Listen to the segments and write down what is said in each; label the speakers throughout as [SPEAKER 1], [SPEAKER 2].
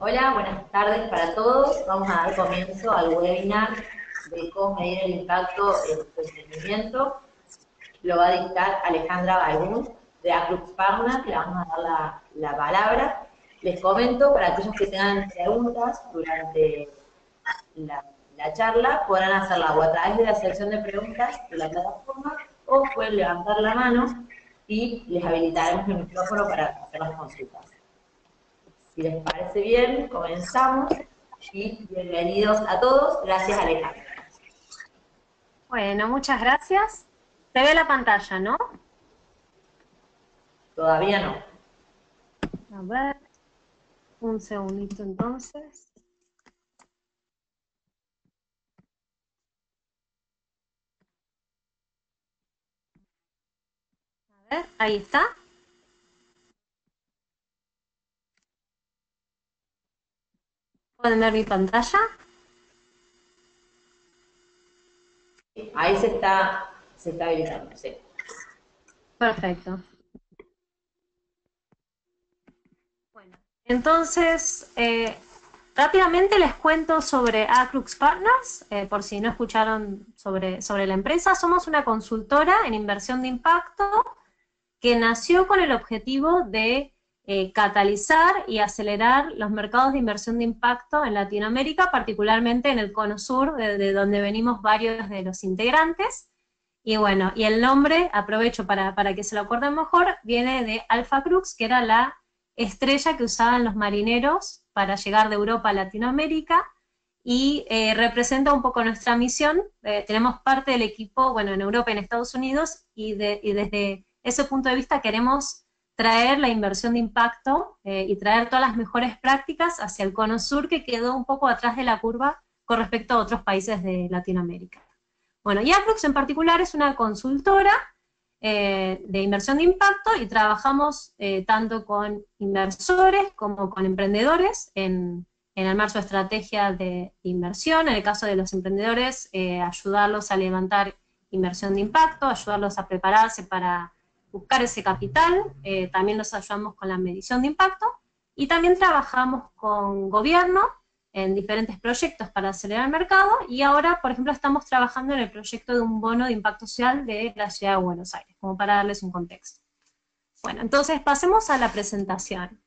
[SPEAKER 1] Hola, buenas tardes para todos. Vamos a dar comienzo al webinar de cómo medir el impacto en tu emprendimiento. Lo va a dictar Alejandra Balbún de Aclux Partners. Le vamos a dar la palabra. Les comento, para aquellos que tengan preguntas durante la charla, podrán hacerla o a través de la sección de preguntas de la plataforma o pueden levantar la mano y les habilitaremos el micrófono para hacer las consultas. Si les parece bien, comenzamos y bienvenidos a todos. Gracias, Alejandra.
[SPEAKER 2] Bueno, muchas gracias. Se ve la pantalla, ¿no?
[SPEAKER 1] Todavía no.
[SPEAKER 2] A ver, un segundito entonces. A ver, ahí está. ¿Pueden ver mi pantalla?
[SPEAKER 1] Ahí se está habilitando, sí.
[SPEAKER 2] Perfecto. Bueno, entonces, rápidamente les cuento sobre Aclux Partners, por si no escucharon sobre la empresa. Somos una consultora en inversión de impacto que nació con el objetivo de catalizar y acelerar los mercados de inversión de impacto en Latinoamérica, particularmente en el cono sur, de donde venimos varios de los integrantes. Y bueno, y el nombre, aprovecho para que se lo acuerden mejor, viene de Alpha Crux, que era la estrella que usaban los marineros para llegar de Europa a Latinoamérica, y representa un poco nuestra misión. Tenemos parte del equipo, bueno, en Europa y en Estados Unidos, y desde ese punto de vista queremos traer la inversión de impacto y traer todas las mejores prácticas hacia el cono sur, que quedó un poco atrás de la curva con respecto a otros países de Latinoamérica. Bueno, y Aprox en particular es una consultora de inversión de impacto y trabajamos tanto con inversores como con emprendedores en armar su estrategia de inversión. En el caso de los emprendedores, ayudarlos a levantar inversión de impacto, ayudarlos a prepararse para buscar ese capital. También los ayudamos con la medición de impacto y también trabajamos con gobierno en diferentes proyectos para acelerar el mercado, y ahora, por ejemplo, estamos trabajando en el proyecto de un bono de impacto social de la ciudad de Buenos Aires, como para darles un contexto. Bueno, entonces pasemos a la presentación.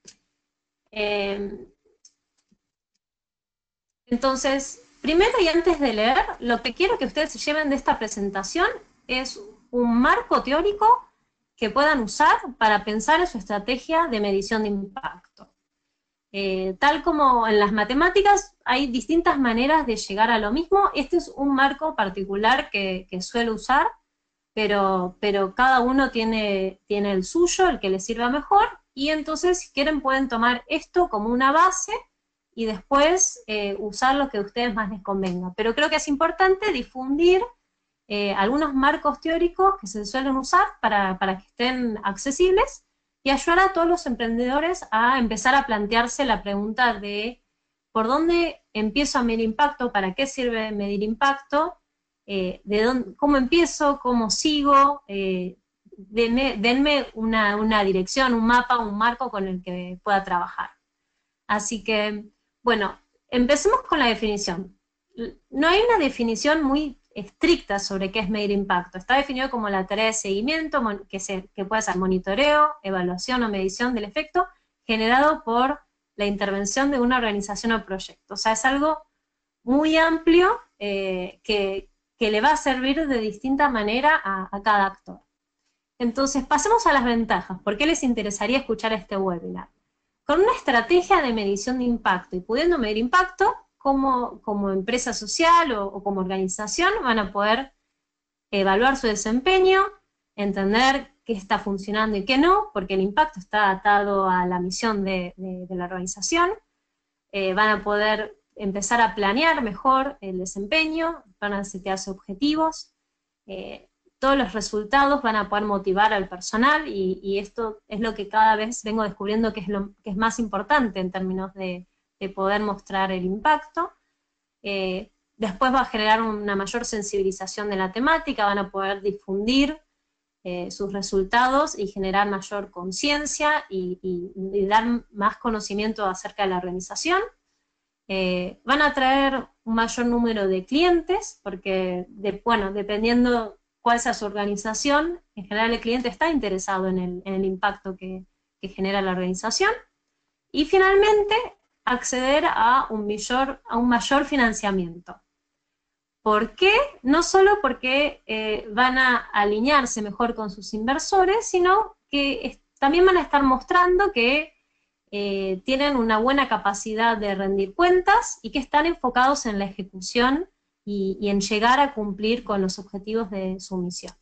[SPEAKER 2] Entonces, primero y antes de leer, lo que quiero que ustedes se lleven de esta presentación es un marco teórico que puedan usar para pensar en su estrategia de medición de impacto. Tal como en las matemáticas hay distintas maneras de llegar a lo mismo, este es un marco particular que suelo usar, pero cada uno tiene el suyo, el que le sirva mejor, y entonces si quieren pueden tomar esto como una base y después usar lo que a ustedes más les convenga. Pero creo que es importante difundir algunos marcos teóricos que se suelen usar para que estén accesibles y ayudar a todos los emprendedores a empezar a plantearse la pregunta de por dónde empiezo a medir impacto, para qué sirve medir impacto, cómo empiezo, cómo sigo, denme una dirección, un mapa, un marco con el que pueda trabajar. Así que, bueno, empecemos con la definición. No hay una definición muy estricta sobre qué es medir impacto. Está definido como la tarea de seguimiento, que puede ser monitoreo, evaluación o medición del efecto generado por la intervención de una organización o proyecto. O sea, es algo muy amplio que le va a servir de distinta manera a cada actor. Entonces, pasemos a las ventajas. ¿Por qué les interesaría escuchar este webinar? Con una estrategia de medición de impacto y pudiendo medir impacto, como empresa social o como organización van a poder evaluar su desempeño, entender qué está funcionando y qué no, porque el impacto está atado a la misión de la organización. Van a poder empezar a planear mejor el desempeño, van a setearse objetivos, todos los resultados van a poder motivar al personal, y esto es lo que cada vez vengo descubriendo que es más importante en términos de poder mostrar el impacto. Después va a generar una mayor sensibilización de la temática, van a poder difundir sus resultados y generar mayor conciencia y dar más conocimiento acerca de la organización. Van a traer un mayor número de clientes, porque, bueno, dependiendo cuál sea su organización, en general el cliente está interesado en el impacto que genera la organización. Y finalmente, acceder a un mayor financiamiento. ¿Por qué? No solo porque van a alinearse mejor con sus inversores, sino que también van a estar mostrando que tienen una buena capacidad de rendir cuentas y que están enfocados en la ejecución y en llegar a cumplir con los objetivos de su misión.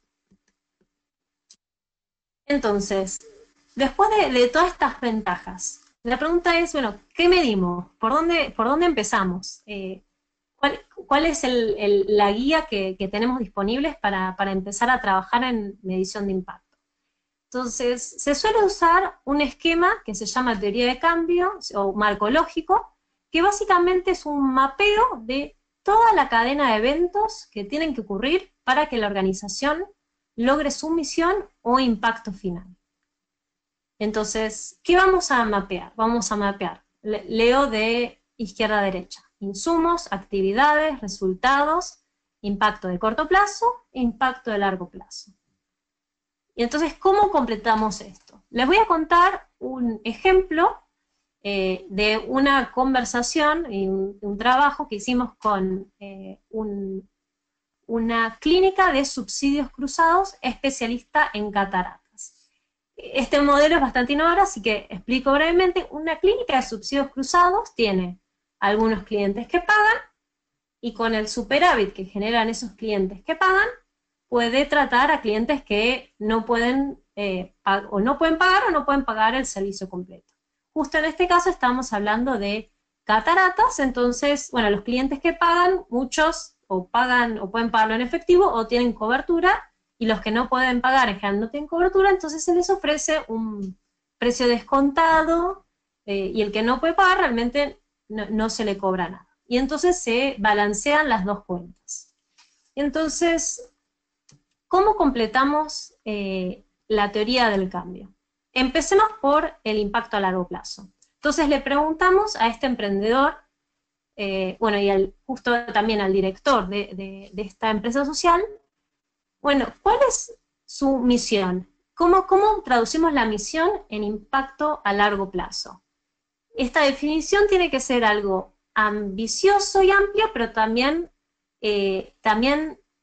[SPEAKER 2] Entonces, después de todas estas ventajas, la pregunta es, bueno, ¿qué medimos? ¿Por dónde empezamos? ¿Cuál es la guía que tenemos disponibles para empezar a trabajar en medición de impacto? Entonces, se suele usar un esquema que se llama teoría de cambio o marco lógico, que básicamente es un mapeo de toda la cadena de eventos que tienen que ocurrir para que la organización logre su misión o impacto final. Entonces, ¿qué vamos a mapear? Vamos a mapear, leo de izquierda a derecha, insumos, actividades, resultados, impacto de corto plazo e impacto de largo plazo. Y entonces, ¿cómo completamos esto? Les voy a contar un ejemplo de una conversación y un trabajo que hicimos con una clínica de subsidios cruzados especialista en cataratas. Este modelo es bastante innovador, así que explico brevemente. Una clínica de subsidios cruzados tiene algunos clientes que pagan, y con el superávit que generan esos clientes que pagan, puede tratar a clientes que no pueden o no pueden pagar el servicio completo. Justo en este caso estamos hablando de cataratas, entonces, bueno, los clientes que pagan, muchos o pueden pagarlo en efectivo o tienen cobertura, y los que no pueden pagar en general no tienen cobertura, entonces se les ofrece un precio descontado y el que no puede pagar realmente no se le cobra nada. Y entonces se balancean las dos cuentas. Entonces, ¿cómo completamos la teoría del cambio? Empecemos por el impacto a largo plazo. Entonces le preguntamos a este emprendedor, bueno, y justo también al director de esta empresa social, bueno, ¿cuál es su misión? ¿Cómo traducimos la misión en impacto a largo plazo? Esta definición tiene que ser algo ambicioso y amplio, pero también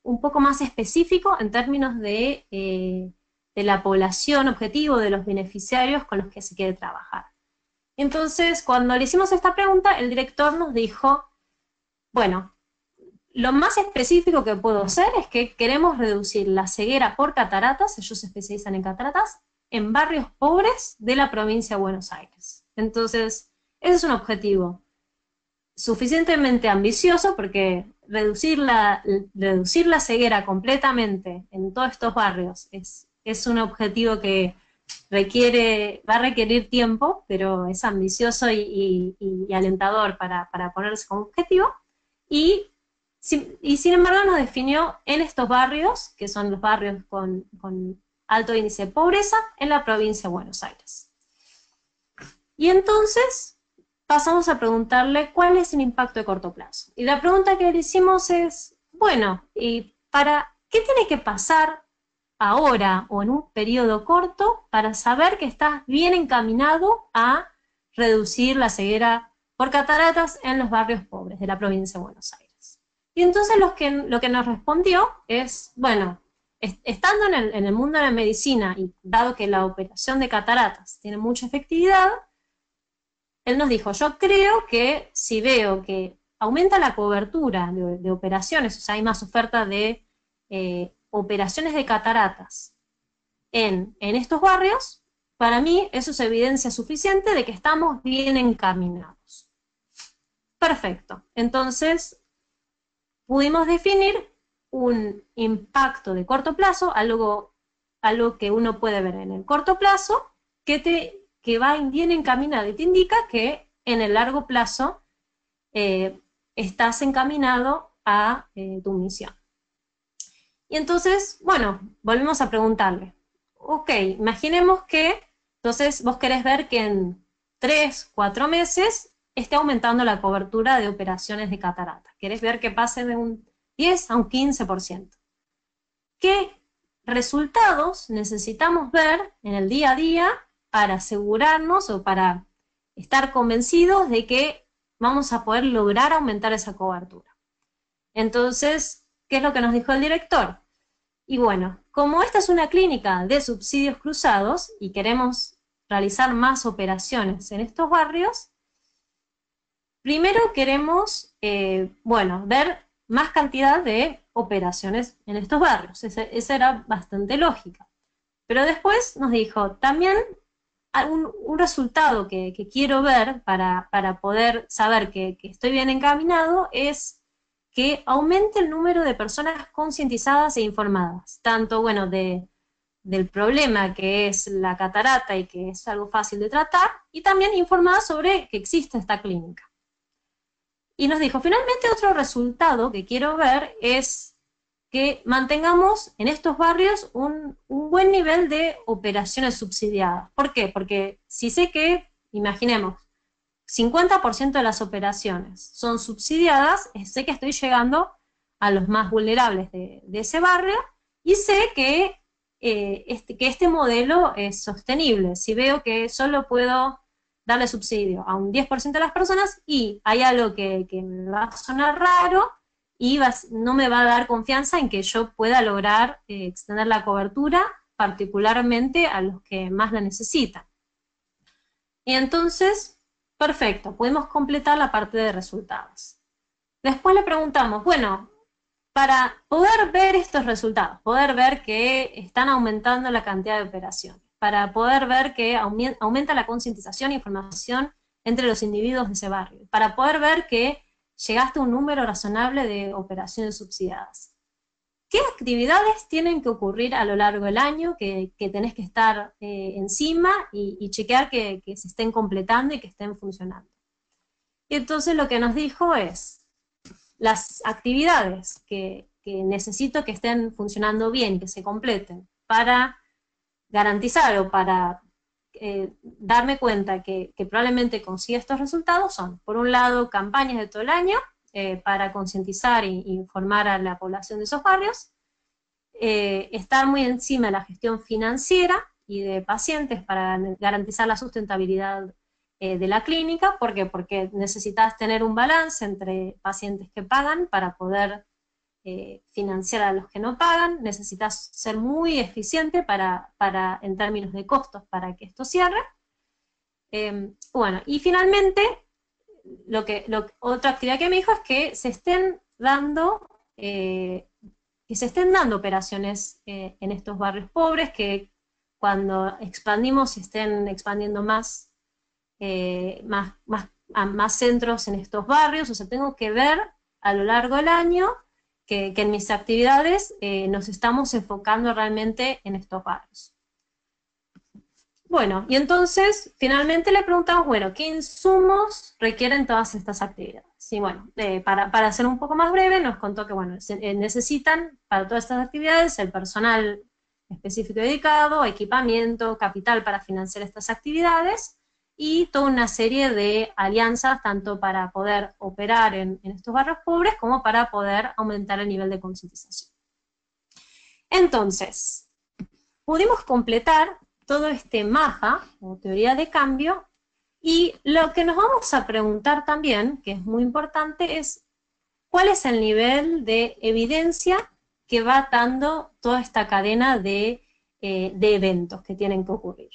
[SPEAKER 2] un poco más específico en términos de la población objetivo, de los beneficiarios con los que se quiere trabajar. Entonces, cuando le hicimos esta pregunta, el director nos dijo, bueno, lo más específico que puedo hacer es que queremos reducir la ceguera por cataratas, ellos se especializan en cataratas, en barrios pobres de la provincia de Buenos Aires. Entonces, ese es un objetivo suficientemente ambicioso, porque reducir la ceguera completamente en todos estos barrios es un objetivo que va a requerir tiempo, pero es ambicioso y alentador para ponerse como objetivo. Y sin embargo nos definió en estos barrios, que son los barrios con alto índice de pobreza en la provincia de Buenos Aires. Y entonces pasamos a preguntarle cuál es el impacto de corto plazo. Y la pregunta que le hicimos es, bueno, ¿y qué tiene que pasar ahora o en un periodo corto para saber que estás bien encaminado a reducir la ceguera por cataratas en los barrios pobres de la provincia de Buenos Aires? Y entonces lo que nos respondió es, bueno, estando en el mundo de la medicina, y dado que la operación de cataratas tiene mucha efectividad, él nos dijo, yo creo que si veo que aumenta la cobertura de operaciones, o sea, hay más oferta de operaciones de cataratas en estos barrios, para mí eso es evidencia suficiente de que estamos bien encaminados. Perfecto. Entonces, pudimos definir un impacto de corto plazo, algo que uno puede ver en el corto plazo, que va bien encaminado y te indica que en el largo plazo estás encaminado a tu misión. Y entonces, bueno, volvemos a preguntarle, ok, imaginemos que entonces vos querés ver que en 3, 4 meses esté aumentando la cobertura de operaciones de catarata. Querés ver que pase de un 10 a un 15%. ¿Qué resultados necesitamos ver en el día a día para asegurarnos o para estar convencidos de que vamos a poder lograr aumentar esa cobertura? Entonces, ¿qué es lo que nos dijo el director? Y bueno, como esta es una clínica de subsidios cruzados y queremos realizar más operaciones en estos barrios, primero queremos, bueno, ver más cantidad de operaciones en estos barrios. Esa era bastante lógica. Pero después nos dijo, también un resultado que quiero ver para poder saber que estoy bien encaminado es que aumente el número de personas concientizadas e informadas, tanto, bueno, del problema que es la catarata y que es algo fácil de tratar, y también informadas sobre que existe esta clínica. Y nos dijo, finalmente otro resultado que quiero ver es que mantengamos en estos barrios un buen nivel de operaciones subsidiadas. ¿Por qué? Porque si sé que, imaginemos, 50% de las operaciones son subsidiadas, sé que estoy llegando a los más vulnerables de ese barrio y sé que este modelo es sostenible. Si veo que solo puedo darle subsidio a un 10% de las personas y hay algo que me va a sonar raro y no me va a dar confianza en que yo pueda lograr extender la cobertura, particularmente a los que más la necesitan. Y entonces, perfecto, podemos completar la parte de resultados. Después le preguntamos, bueno, para poder ver estos resultados, poder ver que están aumentando la cantidad de operaciones, para poder ver que aumenta la concientización e información entre los individuos de ese barrio, para poder ver que llegaste a un número razonable de operaciones subsidiadas. ¿Qué actividades tienen que ocurrir a lo largo del año que tenés que estar encima y chequear que se estén completando y que estén funcionando? Y entonces lo que nos dijo es, las actividades que necesito que estén funcionando bien y que se completen para garantizar o para darme cuenta que probablemente consiga estos resultados son, por un lado, campañas de todo el año para concientizar e informar a la población de esos barrios, estar muy encima de la gestión financiera y de pacientes para garantizar la sustentabilidad de la clínica. ¿Por qué? Porque necesitas tener un balance entre pacientes que pagan para poder financiar a los que no pagan, necesitas ser muy eficiente en términos de costos para que esto cierre. Bueno, y finalmente, otra actividad que me dijo es que se estén dando operaciones en estos barrios pobres, que cuando expandimos se estén expandiendo más centros en estos barrios. O sea, tengo que ver a lo largo del año que en mis actividades nos estamos enfocando realmente en estos barrios. Bueno, y entonces finalmente le preguntamos, bueno, ¿qué insumos requieren todas estas actividades? Y bueno, para ser un poco más breve, nos contó que bueno, necesitan para todas estas actividades el personal específico dedicado, equipamiento, capital para financiar estas actividades, y toda una serie de alianzas, tanto para poder operar en estos barrios pobres, como para poder aumentar el nivel de concientización. Entonces, pudimos completar todo este MAJA, o teoría de cambio, y lo que nos vamos a preguntar también, que es muy importante, es cuál es el nivel de evidencia que va dando toda esta cadena de eventos que tienen que ocurrir.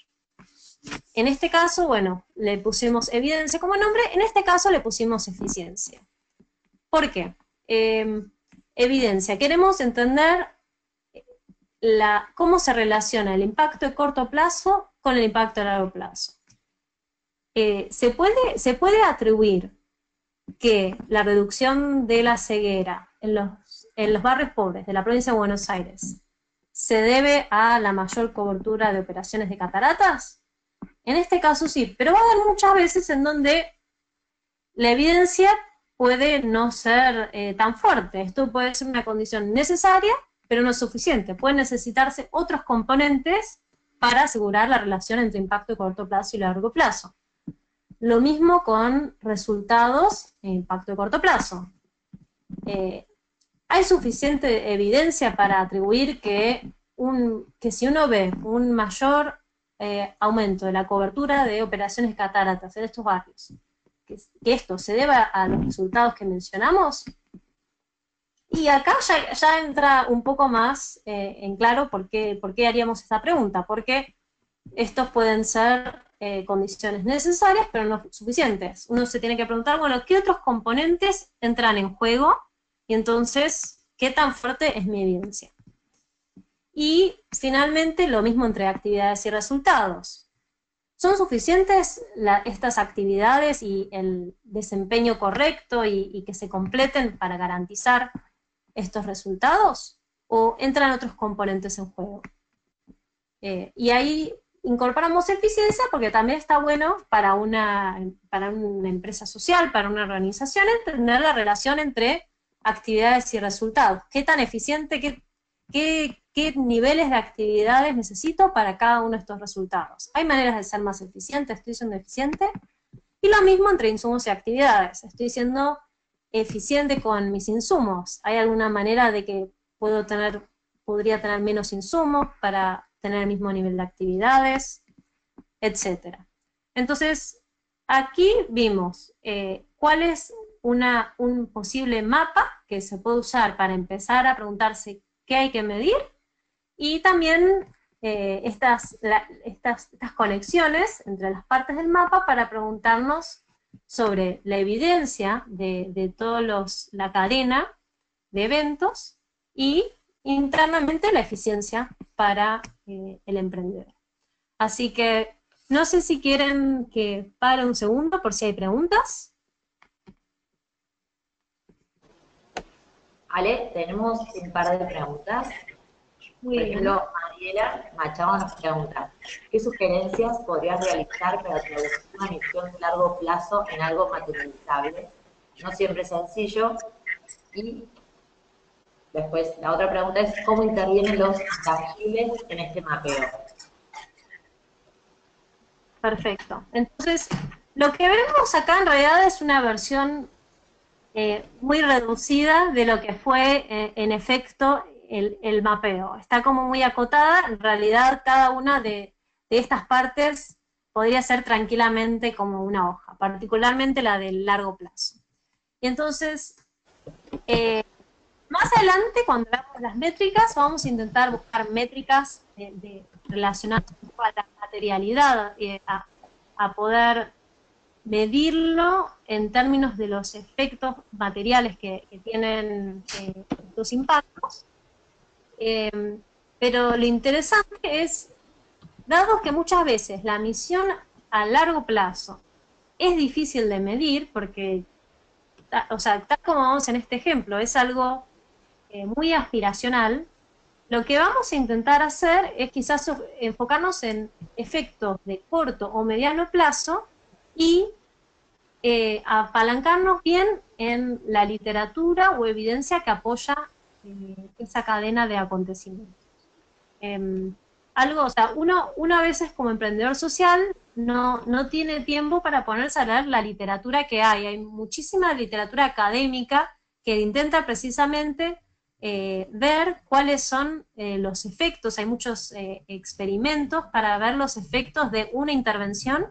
[SPEAKER 2] En este caso, bueno, le pusimos evidencia como nombre, en este caso le pusimos eficiencia. ¿Por qué? Evidencia, queremos entender cómo se relaciona el impacto de corto plazo con el impacto de largo plazo. Se puede atribuir que la reducción de la ceguera en los barrios pobres de la provincia de Buenos Aires se debe a la mayor cobertura de operaciones de cataratas. En este caso sí, pero va a haber muchas veces en donde la evidencia puede no ser tan fuerte. Esto puede ser una condición necesaria, pero no es suficiente. Pueden necesitarse otros componentes para asegurar la relación entre impacto de corto plazo y largo plazo. Lo mismo con resultados e impacto de corto plazo. Hay suficiente evidencia para atribuir que si uno ve un mayor aumento de la cobertura de operaciones de cataratas en estos barrios, que esto se deba a los resultados que mencionamos. Y acá ya entra un poco más en claro por qué haríamos esta pregunta, porque estos pueden ser condiciones necesarias, pero no suficientes. Uno se tiene que preguntar, bueno, ¿qué otros componentes entran en juego? Y entonces, ¿qué tan fuerte es mi evidencia? Y finalmente, lo mismo entre actividades y resultados. ¿Son suficientes estas actividades y el desempeño correcto y que se completen para garantizar estos resultados? ¿O entran otros componentes en juego? Y ahí incorporamos eficiencia porque también está bueno para una empresa social, para una organización, entender la relación entre actividades y resultados. ¿Qué tan eficiente, qué niveles de actividades necesito para cada uno de estos resultados? ¿Hay maneras de ser más eficiente? ¿Estoy siendo eficiente? Y lo mismo entre insumos y actividades. ¿Estoy siendo eficiente con mis insumos? ¿Hay alguna manera de que podría tener menos insumos para tener el mismo nivel de actividades, etcétera? Entonces, aquí vimos cuál es un posible mapa que se puede usar para empezar a preguntarse qué hay que medir, y también estas conexiones entre las partes del mapa para preguntarnos sobre la evidencia de toda la cadena de eventos y internamente la eficiencia para el emprendedor. Así que no sé si quieren que pare un segundo por si hay preguntas.
[SPEAKER 1] Ale, tenemos un par de preguntas. Por ejemplo, Mariela Machado nos pregunta, ¿qué sugerencias podrías realizar para traducir una misión de largo plazo en algo materializable? No siempre es sencillo. Y después, la otra pregunta es, ¿cómo intervienen los intangibles en este mapeo?
[SPEAKER 2] Perfecto. Entonces, lo que vemos acá en realidad es una versión muy reducida de lo que fue, en efecto, el mapeo. Está como muy acotada. En realidad, cada una de estas partes podría ser tranquilamente como una hoja, particularmente la del largo plazo. Y entonces, más adelante, cuando veamos las métricas, vamos a intentar buscar métricas relacionadas a la materialidad, a poder medirlo en términos de los efectos materiales que tienen estos impactos. Pero lo interesante es, dado que muchas veces la misión a largo plazo es difícil de medir, porque, o sea, tal como vamos en este ejemplo, es algo muy aspiracional, lo que vamos a intentar hacer es quizás enfocarnos en efectos de corto o mediano plazo y apalancarnos bien en la literatura o evidencia que apoya esa cadena de acontecimientos. O sea, uno a veces como emprendedor social no tiene tiempo para ponerse a leer la literatura que hay. Hay muchísima literatura académica que intenta precisamente ver cuáles son los efectos. Hay muchos experimentos para ver los efectos de una intervención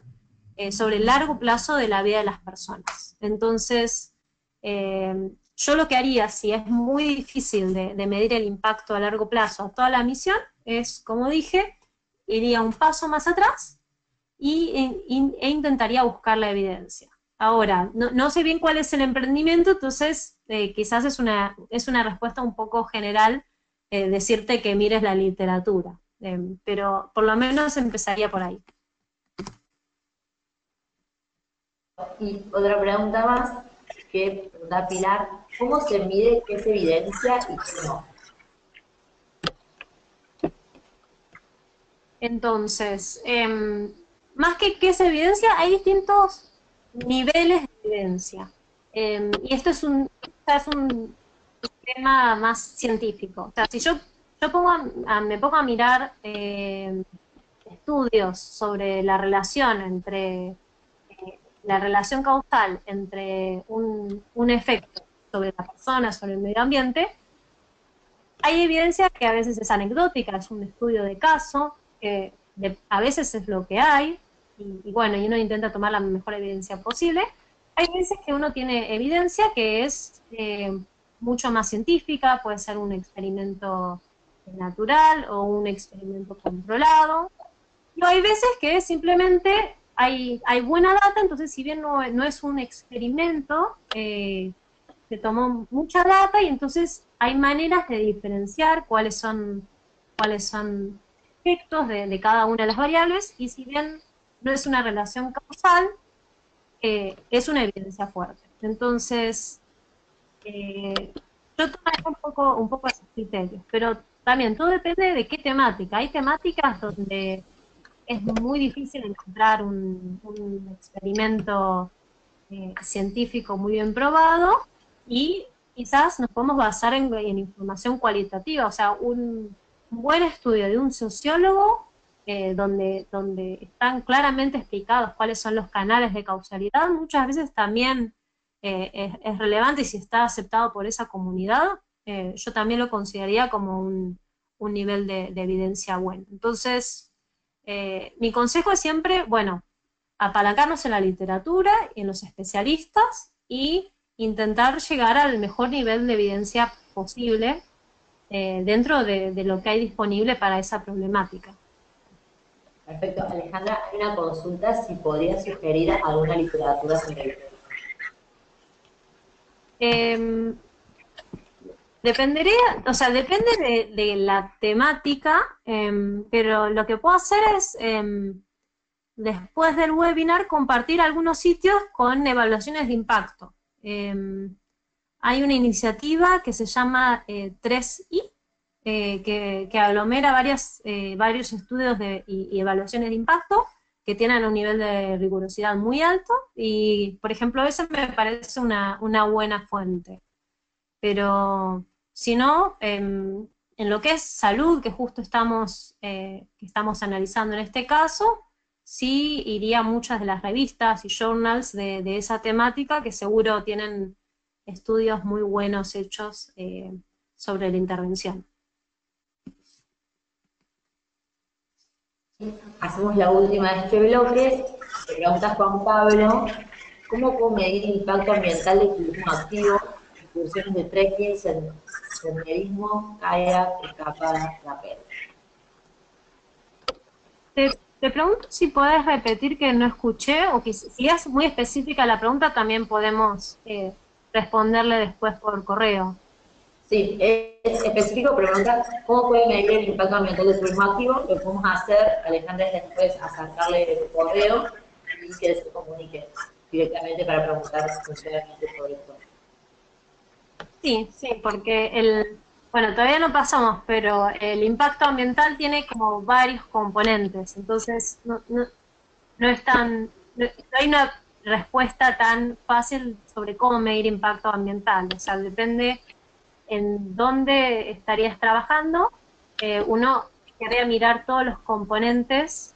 [SPEAKER 2] sobre el largo plazo de la vida de las personas. Entonces, yo lo que haría, si es muy difícil de medir el impacto a largo plazo a toda la misión, es, como dije, iría un paso más atrás e intentaría buscar la evidencia. Ahora, no sé bien cuál es el emprendimiento, entonces quizás es una respuesta un poco general decirte que mires la literatura, pero por lo menos empezaría por ahí.
[SPEAKER 1] Y otra pregunta más, que da Pilar, ¿cómo se mide qué es evidencia y qué no?
[SPEAKER 2] Entonces, más que qué es evidencia, hay distintos niveles de evidencia. Y esto es un tema más científico. O sea, si yo me pongo a mirar estudios sobre la relación la relación causal entre un efecto sobre la persona, sobre el medio ambiente, hay evidencia que a veces es anecdótica, es un estudio de caso, que a veces es lo que hay, y bueno, y uno intenta tomar la mejor evidencia posible. Hay veces que uno tiene evidencia que es mucho más científica, puede ser un experimento natural o un experimento controlado. No, hay veces que simplemente hay buena data, entonces si bien no es un experimento, se tomó mucha data y entonces hay maneras de diferenciar cuáles son efectos de cada una de las variables, y si bien no es una relación causal, es una evidencia fuerte. Entonces, yo tomaré un poco esos criterios, pero también todo depende de qué temática. Hay temáticas donde es muy difícil encontrar un experimento científico muy bien probado, y quizás nos podemos basar en información cualitativa, o sea, un buen estudio de un sociólogo donde están claramente explicados cuáles son los canales de causalidad, muchas veces también es relevante, y si está aceptado por esa comunidad, yo también lo consideraría como un nivel de evidencia bueno. Entonces, mi consejo es siempre, bueno, apalancarnos en la literatura y en los especialistas y intentar llegar al mejor nivel de evidencia posible dentro de lo que hay disponible para esa problemática.
[SPEAKER 1] Perfecto. Alejandra, hay una consulta, si podría sugerir alguna literatura sobre el tema.
[SPEAKER 2] Eh, Dependería, o sea, depende de la temática, pero lo que puedo hacer es, después del webinar, compartir algunos sitios con evaluaciones de impacto. Hay una iniciativa que se llama 3I, que aglomera varios estudios y evaluaciones de impacto que tienen un nivel de rigurosidad muy alto, y, por ejemplo, esa me parece una buena fuente. Pero si no, en lo que es salud, que justo que estamos analizando en este caso, sí iría a muchas de las revistas y journals de esa temática, que seguro tienen estudios muy buenos hechos sobre la intervención.
[SPEAKER 1] Hacemos la última de este bloque. Te pregunta Juan Pablo, ¿cómo puedo medir el impacto ambiental del turismo activo, excursiones de trekking, senderismo, kayak, escapada, rappel?
[SPEAKER 2] Te pregunto si podés repetir, que no escuché, o que si es muy específica la pregunta, también podemos responderle después por correo.
[SPEAKER 1] Sí, es específico, pero pregunta cómo puede medir el impacto ambiental del turismo activo. Lo que podemos hacer, Alejandra, es después acercarle el correo y que se comunique directamente para preguntar sinceramente sobre esto.
[SPEAKER 2] Sí, sí, porque bueno, todavía no pasamos, pero el impacto ambiental tiene como varios componentes, entonces no es no hay una respuesta tan fácil sobre cómo medir impacto ambiental, o sea, depende en dónde estarías trabajando. Uno querría mirar todos los componentes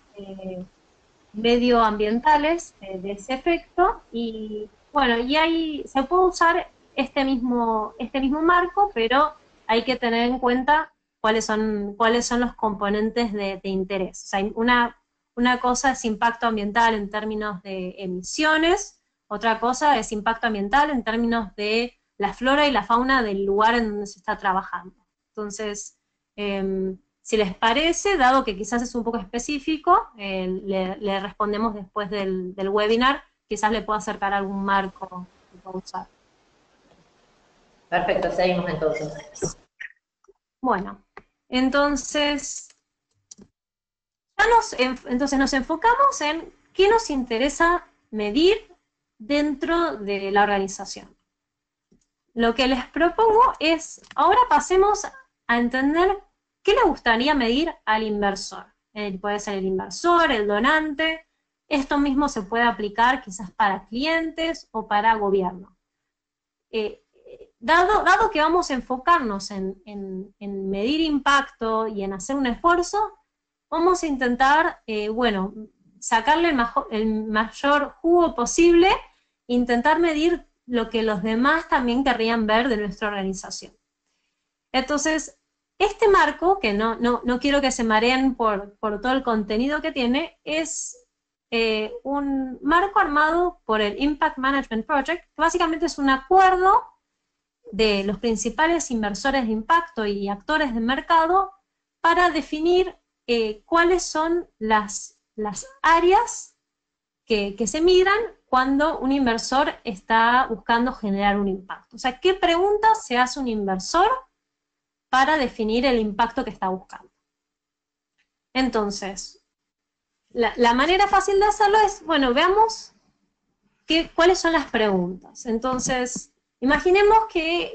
[SPEAKER 2] medioambientales de ese efecto, y bueno, y ahí se puede usar este mismo marco, pero hay que tener en cuenta cuáles son los componentes de interés. O sea, una cosa es impacto ambiental en términos de emisiones, otra cosa es impacto ambiental en términos de la flora y la fauna del lugar en donde se está trabajando. Entonces, si les parece, dado que quizás es un poco específico, le respondemos después del webinar, quizás le puedo acercar algún marco que pueda usar.
[SPEAKER 1] Perfecto, seguimos entonces.
[SPEAKER 2] Bueno, entonces, entonces nos enfocamos en qué nos interesa medir dentro de la organización. Lo que les propongo es, ahora pasemos a entender qué le gustaría medir al inversor. Puede ser el inversor, el donante. Esto mismo se puede aplicar quizás para clientes o para gobierno. dado que vamos a enfocarnos en medir impacto y en hacer un esfuerzo, vamos a intentar, bueno, sacarle el mayor jugo posible, intentar medir lo que los demás también querrían ver de nuestra organización. Entonces, este marco, que no quiero que se mareen por todo el contenido que tiene, es un marco armado por el Impact Management Project, que básicamente es un acuerdo de los principales inversores de impacto y actores del mercado para definir cuáles son las áreas que se miran cuando un inversor está buscando generar un impacto. O sea, ¿qué preguntas se hace un inversor para definir el impacto que está buscando? Entonces, la manera fácil de hacerlo es, bueno, veamos cuáles son las preguntas. Entonces, imaginemos que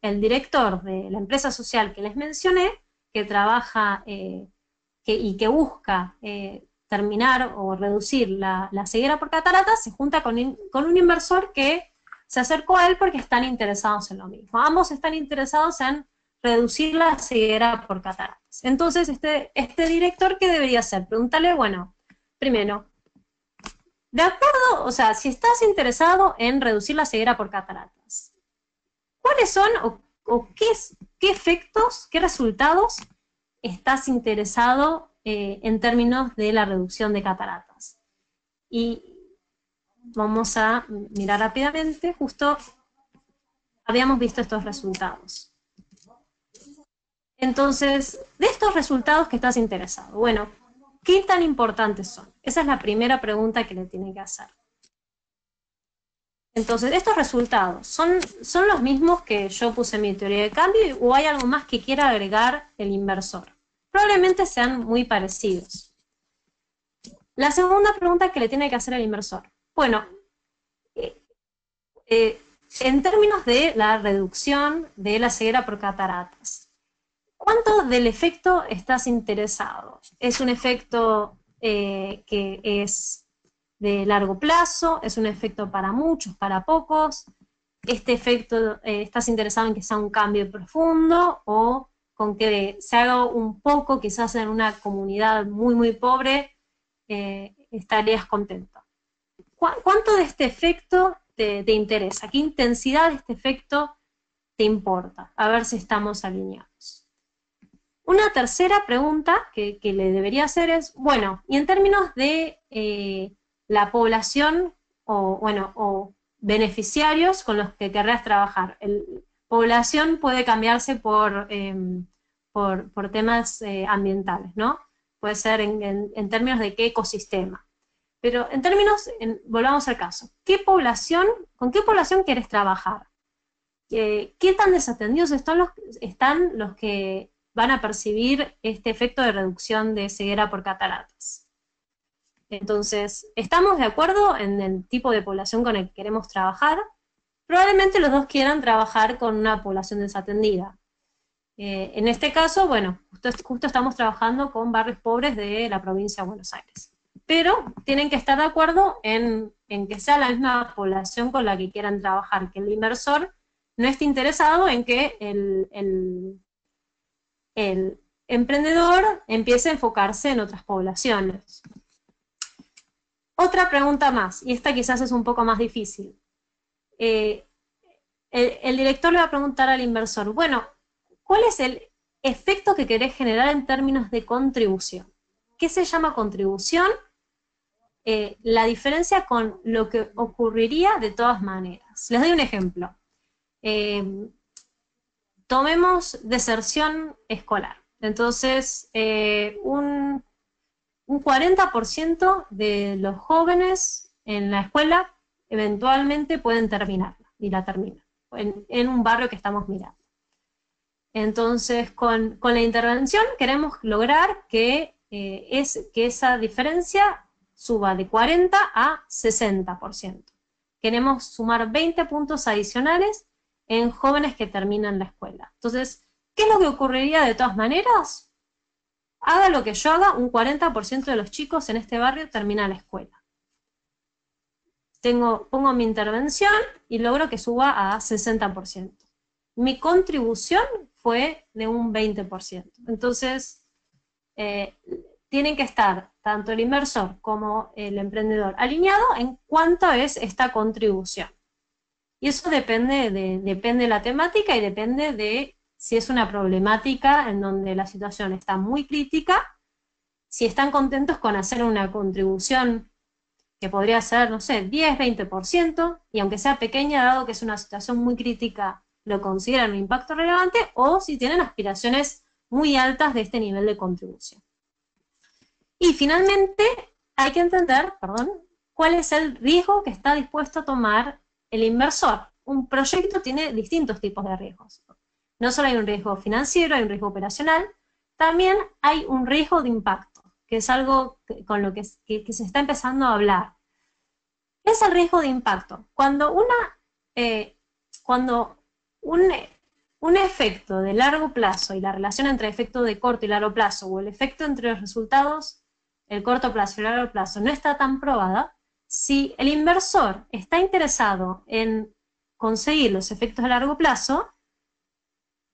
[SPEAKER 2] el director de la empresa social que les mencioné, que trabaja y que busca terminar o reducir la ceguera por cataratas, se junta con un inversor que se acercó a él porque están interesados en lo mismo. Ambos están interesados en reducir la ceguera por cataratas. Entonces, este director, ¿qué debería hacer? Preguntarle, bueno, primero, de acuerdo, o sea, si estás interesado en reducir la ceguera por cataratas, ¿cuáles son o qué efectos, qué resultados estás interesado en términos de la reducción de cataratas? Y vamos a mirar rápidamente, justo habíamos visto estos resultados. Entonces, de estos resultados que estás interesado, bueno, ¿qué tan importantes son? Esa es la primera pregunta que le tiene que hacer. Entonces, ¿estos resultados son los mismos que yo puse en mi teoría de cambio o hay algo más que quiera agregar el inversor? Probablemente sean muy parecidos. La segunda pregunta que le tiene que hacer el inversor. Bueno, en términos de la reducción de la ceguera por cataratas, ¿cuánto del efecto estás interesado? ¿Es un efecto que es de largo plazo? ¿Es un efecto para muchos, para pocos? ¿Este efecto estás interesado en que sea un cambio profundo o con que se haga un poco, quizás en una comunidad muy, muy pobre, estarías contento? ¿Cuánto de este efecto te interesa? ¿Qué intensidad de este efecto te importa? A ver si estamos alineados. Una tercera pregunta que le debería hacer es, bueno, y en términos de la población o beneficiarios con los que querrás trabajar. Población puede cambiarse por temas ambientales, ¿no? Puede ser en términos de qué ecosistema. Pero en términos, volvamos al caso, ¿con qué población quieres trabajar? ¿Qué tan desatendidos están los que van a percibir este efecto de reducción de ceguera por cataratas? Entonces, ¿estamos de acuerdo en el tipo de población con el que queremos trabajar? Probablemente los dos quieran trabajar con una población desatendida. En este caso, bueno, justo estamos trabajando con barrios pobres de la provincia de Buenos Aires. Pero tienen que estar de acuerdo en que sea la misma población con la que quieran trabajar, que el inversor no esté interesado en que el emprendedor empiece a enfocarse en otras poblaciones. Otra pregunta más, y esta quizás es un poco más difícil. El director le va a preguntar al inversor, bueno, ¿cuál es el efecto que querés generar en términos de contribución? ¿Qué se llama contribución? La diferencia con lo que ocurriría de todas maneras. Les doy un ejemplo. Tomemos deserción escolar. Entonces, un 40% de los jóvenes en la escuela eventualmente pueden terminarla, y la terminan, en un barrio que estamos mirando. Entonces, con la intervención queremos lograr que esa diferencia suba de 40 a 60%. Queremos sumar 20 puntos adicionales en jóvenes que terminan la escuela. Entonces, ¿qué es lo que ocurriría de todas maneras? Haga lo que yo haga, un 40% de los chicos en este barrio terminan la escuela. pongo mi intervención y logro que suba a 60%. Mi contribución fue de un 20%. Entonces, tienen que estar tanto el inversor como el emprendedor alineado en cuánto es esta contribución. Y eso depende de la temática y depende de si es una problemática en donde la situación está muy crítica, si están contentos con hacer una contribución que podría ser, no sé, 10, 20%, y aunque sea pequeña, dado que es una situación muy crítica, lo consideran un impacto relevante, o si tienen aspiraciones muy altas de este nivel de contribución. Y finalmente, hay que entender, cuál es el riesgo que está dispuesto a tomar el inversor. Un proyecto tiene distintos tipos de riesgos. No solo hay un riesgo financiero, hay un riesgo operacional, también hay un riesgo de impacto, que es algo con lo que se está empezando a hablar. ¿Qué es el riesgo de impacto? Cuando un efecto de largo plazo y la relación entre efecto de corto y largo plazo, o el efecto entre los resultados, el corto plazo y el largo plazo, no está tan probada, si el inversor está interesado en conseguir los efectos a largo plazo,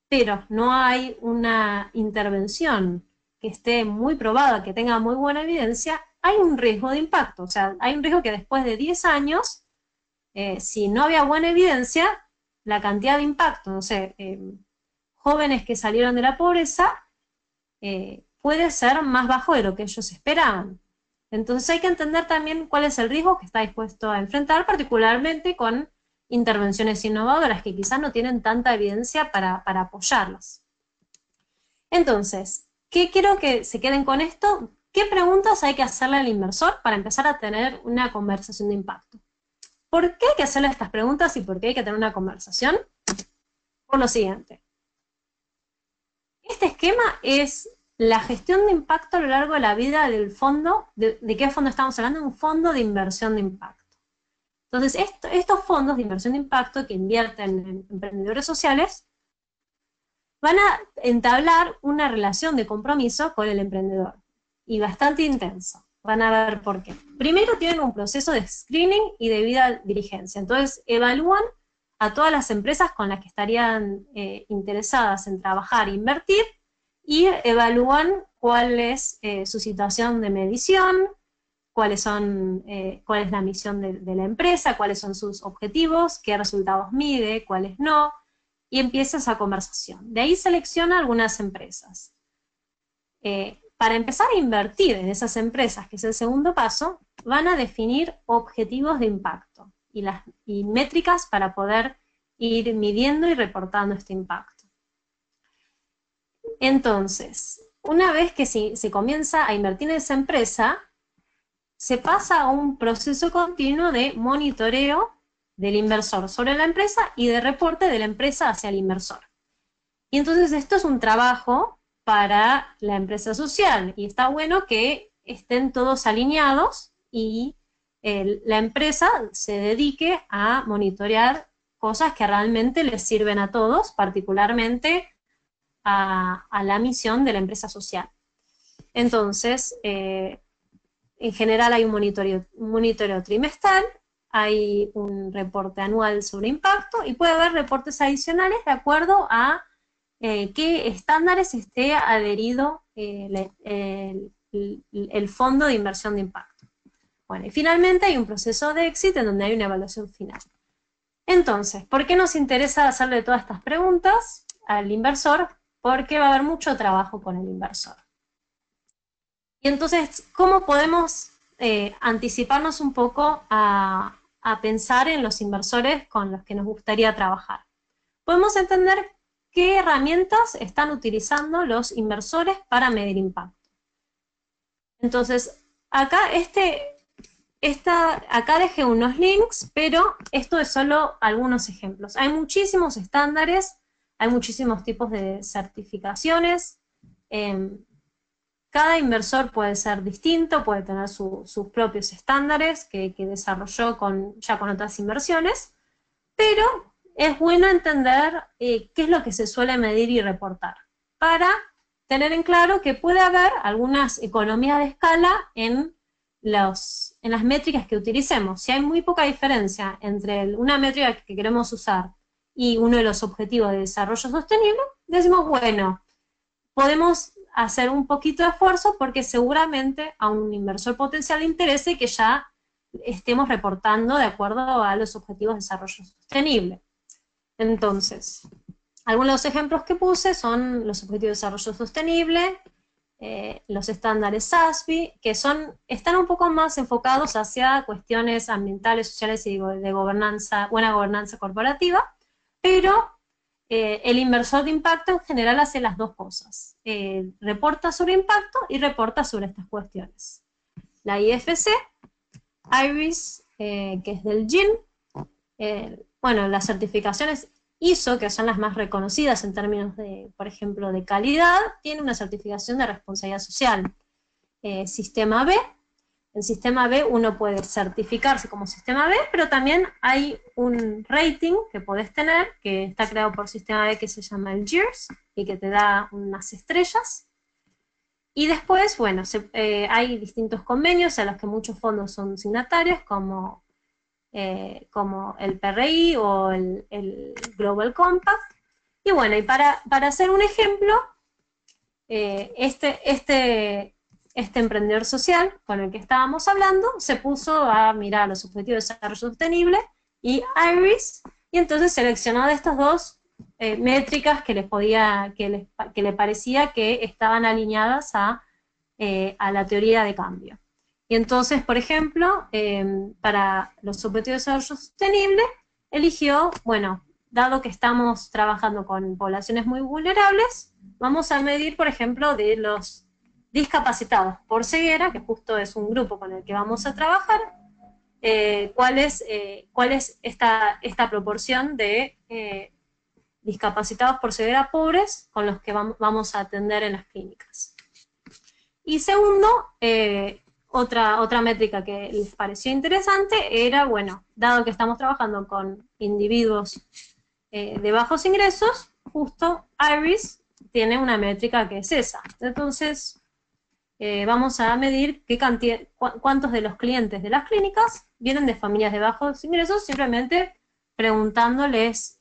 [SPEAKER 2] pero no hay una intervención que esté muy probada, que tenga muy buena evidencia, hay un riesgo de impacto. O sea, hay un riesgo que después de 10 años, si no había buena evidencia, la cantidad de impacto, no sé, jóvenes que salieron de la pobreza, puede ser más bajo de lo que ellos esperaban. Entonces hay que entender también cuál es el riesgo que está dispuesto a enfrentar, particularmente con intervenciones innovadoras que quizás no tienen tanta evidencia para apoyarlas. Entonces, ¿qué quiero que se queden con esto? ¿Qué preguntas hay que hacerle al inversor para empezar a tener una conversación de impacto? ¿Por qué hay que hacerle estas preguntas y por qué hay que tener una conversación? Por lo siguiente. Este esquema es la gestión de impacto a lo largo de la vida del fondo. ¿De qué fondo estamos hablando? Un fondo de inversión de impacto. Entonces, estos fondos de inversión de impacto que invierten en emprendedores sociales van a entablar una relación de compromiso con el emprendedor, y bastante intenso. Van a ver por qué. Primero tienen un proceso de screening y de debida diligencia. Entonces, evalúan a todas las empresas con las que estarían interesadas en trabajar e invertir, y evalúan cuál es su situación de medición, cuál es la misión de la empresa, cuáles son sus objetivos, qué resultados mide, cuáles no, y empieza esa conversación. De ahí selecciona algunas empresas. Para empezar a invertir en esas empresas, que es el segundo paso, van a definir objetivos de impacto y métricas para poder ir midiendo y reportando este impacto. Entonces, una vez que se comienza a invertir en esa empresa, se pasa a un proceso continuo de monitoreo del inversor sobre la empresa y de reporte de la empresa hacia el inversor. Y entonces esto es un trabajo para la empresa social, y está bueno que estén todos alineados y la empresa se dedique a monitorear cosas que realmente les sirven a todos, particularmente a la misión de la empresa social. Entonces, en general hay un monitoreo trimestral, hay un reporte anual sobre impacto, y puede haber reportes adicionales de acuerdo a qué estándares esté adherido el fondo de inversión de impacto. Bueno, y finalmente hay un proceso de éxito en donde hay una evaluación final. Entonces, ¿por qué nos interesa hacerle todas estas preguntas al inversor? Porque va a haber mucho trabajo con el inversor. Y entonces, ¿cómo podemos anticiparnos un poco a pensar en los inversores con los que nos gustaría trabajar? Podemos entender qué herramientas están utilizando los inversores para medir impacto. Entonces, acá acá dejé unos links, pero esto es solo algunos ejemplos. Hay muchísimos estándares, hay muchísimos tipos de certificaciones. Cada inversor puede ser distinto, puede tener sus propios estándares que desarrolló ya con otras inversiones, pero es bueno entender qué es lo que se suele medir y reportar, para tener en claro que puede haber algunas economías de escala en en las métricas que utilicemos. Si hay muy poca diferencia entre una métrica que queremos usar y uno de los objetivos de desarrollo sostenible, decimos, bueno, podemos hacer un poquito de esfuerzo porque seguramente a un inversor potencial le interese que ya estemos reportando de acuerdo a los objetivos de desarrollo sostenible. Entonces, algunos de los ejemplos que puse son los objetivos de desarrollo sostenible, los estándares SASB, que están un poco más enfocados hacia cuestiones ambientales, sociales y de gobernanza, buena gobernanza corporativa, pero el inversor de impacto en general hace las dos cosas. Reporta sobre impacto y reporta sobre estas cuestiones. La IFC, IRIS, que es del GIN, bueno, las certificaciones ISO, que son las más reconocidas en términos de, por ejemplo, de calidad, tiene una certificación de responsabilidad social. Sistema B, en Sistema B uno puede certificarse como Sistema B, pero también hay un rating que podés tener, que está creado por Sistema B, que se llama el GEARS, y que te da unas estrellas. Y después, bueno, hay distintos convenios a los que muchos fondos son signatarios, como el PRI o el Global Compact. Y bueno, y para hacer un ejemplo, este emprendedor social con el que estábamos hablando se puso a mirar los objetivos de desarrollo sostenible y IRIS, y entonces seleccionó de estas dos métricas que le parecía que estaban alineadas a la teoría de cambio. Y entonces, por ejemplo, para los objetivos de desarrollo sostenible, eligió, bueno, dado que estamos trabajando con poblaciones muy vulnerables, vamos a medir, por ejemplo, de los discapacitados por ceguera, que justo es un grupo con el que vamos a trabajar, cuál es esta proporción de discapacitados por ceguera pobres con los que vamos a atender en las clínicas. Y segundo, otra métrica que les pareció interesante era, bueno, dado que estamos trabajando con individuos de bajos ingresos, justo IRIS tiene una métrica que es esa. Entonces, vamos a medir cuántos de los clientes de las clínicas vienen de familias de bajos ingresos, simplemente preguntándoles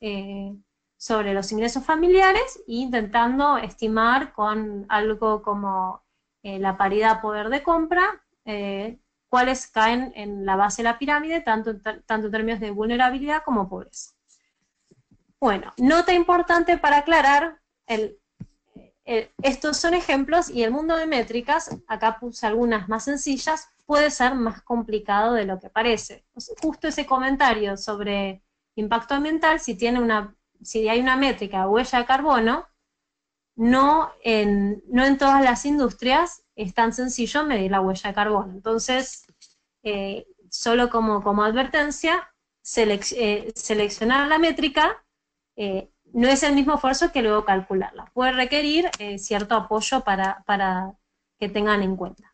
[SPEAKER 2] sobre los ingresos familiares e intentando estimar con algo como la paridad poder de compra, cuáles caen en la base de la pirámide, tanto en términos de vulnerabilidad como pobreza. Bueno, nota importante para aclarar, estos son ejemplos y el mundo de métricas, acá puse algunas más sencillas, puede ser más complicado de lo que parece. Justo ese comentario sobre impacto ambiental, si hay una métrica huella de carbono, no en todas las industrias es tan sencillo medir la huella de carbono. Entonces, solo como advertencia, seleccionar la métrica no es el mismo esfuerzo que luego calcularla. Puede requerir cierto apoyo para que tengan en cuenta.